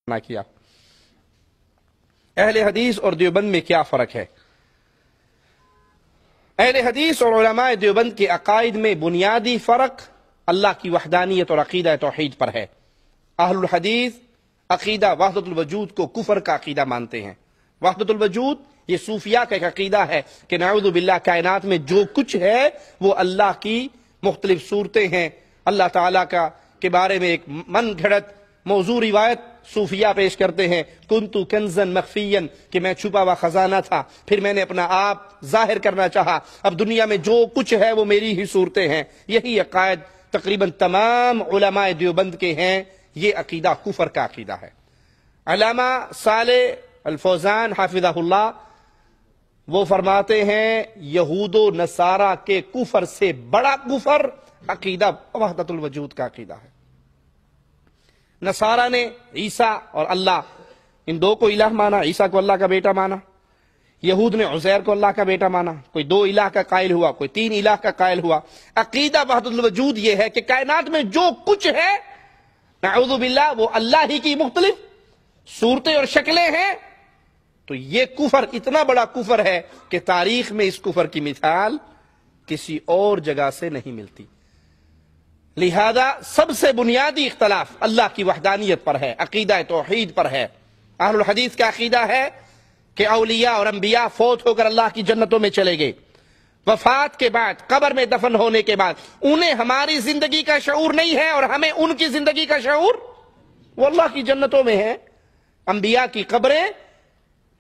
نہ کیا۔ اہل حدیث اور دیوبند میں کیا فرق ہے؟ اہل حدیث اور علماء دیوبند کے عقائد میں بنیادی فرق اللہ کی وحدانیت اور عقیدہ توحید پر ہے۔ اہل الحدیث عقیدہ وحدت الوجود کو کفر کا عقیدہ مانتے ہیں۔ وحدت الوجود یہ صوفیاء کا ایک عقیدہ ہے کہ نعوذ باللہ کائنات میں جو کچھ ہے وہ اللہ کی مختلف صورتیں ہیں۔ اللہ تعالیٰ کے بارے میں ایک من گھڑت موضوع روایت صوفیاء پیش کرتے ہیں، کنتو کنزن مخفین، کہ میں چھپا ہوا خزانہ تھا، پھر میں نے اپنا آپ ظاہر کرنا چاہا، اب دنیا میں جو کچھ ہے وہ میری ہی صورتیں ہیں۔ یہی عقائد تقریباً تمام علماء دیوبند کے ہیں۔ یہ عقیدہ کفر کا عقیدہ ہے۔ علامہ صالح الفوزان حافظہ اللہ وہ فرماتے ہیں یہود و نصارہ کے کفر سے بڑا کفر عقیدہ وحدت الوجود کا عقیدہ ہے۔ نصارہ نے عیسیٰ اور اللہ ان دو کو الہ مانا، عیسیٰ کو اللہ کا بیٹا مانا۔ یہود نے عزیر کو اللہ کا بیٹا مانا، کوئی دو الہ کا قائل ہوا، کوئی تین الہ کا قائل ہوا۔ عقیدہ وحدت الوجود یہ ہے کہ کائنات میں جو کچھ ہے نعوذ باللہ وہ اللہ ہی کی مختلف صورتیں اور شکلیں ہیں۔ تو یہ کفر اتنا بڑا کفر ہے کہ تاریخ میں اس کفر کی مثال کسی اور جگہ سے نہیں ملتی۔ لہذا سب سے بنیادی اختلاف اللہ کی وحدانیت پر ہے، عقیدہ توحید پر ہے۔ اہل الحدیث کا عقیدہ ہے کہ اولیاء اور انبیاء فوت ہو کر اللہ کی جنتوں میں چلے گئے، وفات کے بعد قبر میں دفن ہونے کے بعد انہیں ہماری زندگی کا شعور نہیں ہے اور ہمیں ان کی زندگی کا شعور، وہ اللہ کی جنتوں میں ہے۔ انبیاء کی قبریں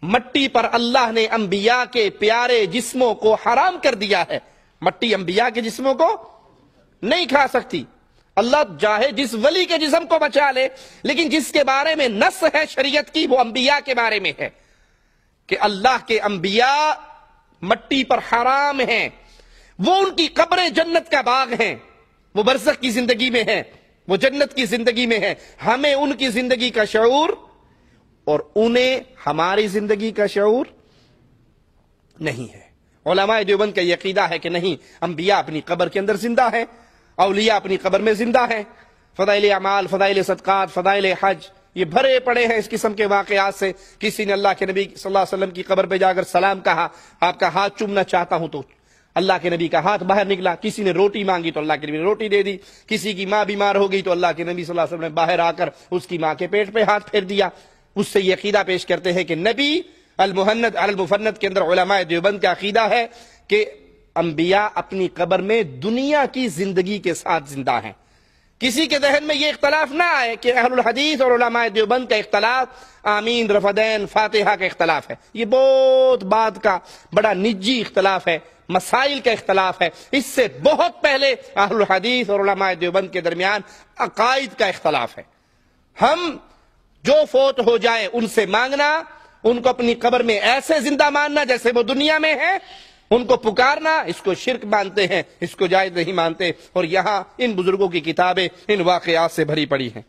مٹی پر اللہ نے انبیاء کے پیارے جسموں کو حرام کر دیا ہے۔ مٹی انبیاء کے جسموں کو نہیں کھا سکتی۔ اللہ چاہے جس ولی کے جسم کو بچا لے، لیکن جس کے بارے میں نص ہے شریعت کی وہ انبیاء کے بارے میں ہے کہ اللہ کے انبیاء مٹی پر حرام ہیں، وہ ان کی قبریں جنت کا باغ ہیں، وہ برزخ کی زندگی میں ہیں، وہ جنت کی زندگی میں ہیں۔ ہمیں ان کی زندگی کا شعور اور انہیں ہماری زندگی کا شعور نہیں ہے۔ علماء دیوبند کا یہ عقیدہ ہے کہ نہیں، انبیاء اپنی قبر کے اندر زندہ ہیں، اولیاء اپنی قبر میں زندہ ہیں۔ فضائل اعمال، فضائل صدقات، فضائل حج یہ بھرے پڑے ہیں اس قسم کے واقعات سے۔ کسی نے اللہ کے نبی صلی اللہ علیہ وسلم کی قبر پہ جا کر سلام کہا، آپ کا ہاتھ چومنا چاہتا ہوں، تو اللہ کے نبی کا ہاتھ باہر نکلا۔ کسی نے روٹی مانگی تو اللہ کے نبی نے روٹی دے دی۔ کسی کی ماں بیمار ہو گئی تو اللہ کے نبی صلی اللہ علیہ وسلم نے باہر آ کر اس کی ماں کے پیٹ پہ ہاتھ پھیر دیا۔ اس سے یہ عقیدہ پیش کرتے ہیں کہ نبی المہند علی المفند کے اندر علماء دیوبند کا عقیدہ ہے کہ انبیاء اپنی قبر میں دنیا کی زندگی کے ساتھ زندہ ہیں۔ کسی کے ذہن میں یہ اختلاف نہ آئے کہ اہل الحدیث اور علماء دیوبند کا اختلاف آمین رفدین فاتحہ کا اختلاف ہے۔ یہ بہت بعد کا بڑا نجی اختلاف ہے، مسائل کا اختلاف ہے۔ اس سے بہت پہلے اہل الحدیث اور علماء دیوبند کے درمیان عقائد کا اختلاف ہے۔ ہم جو فوت ہو جائے ان سے مانگنا، ان کو اپنی قبر میں ایسے زندہ ماننا جیسے وہ دنیا میں ہے، ان کو پکارنا، اس کو شرک مانتے ہیں، اس کو جائز نہیں مانتے۔ اور یہاں ان بزرگوں کی کتابیں ان واقعات سے بھری پڑی ہیں۔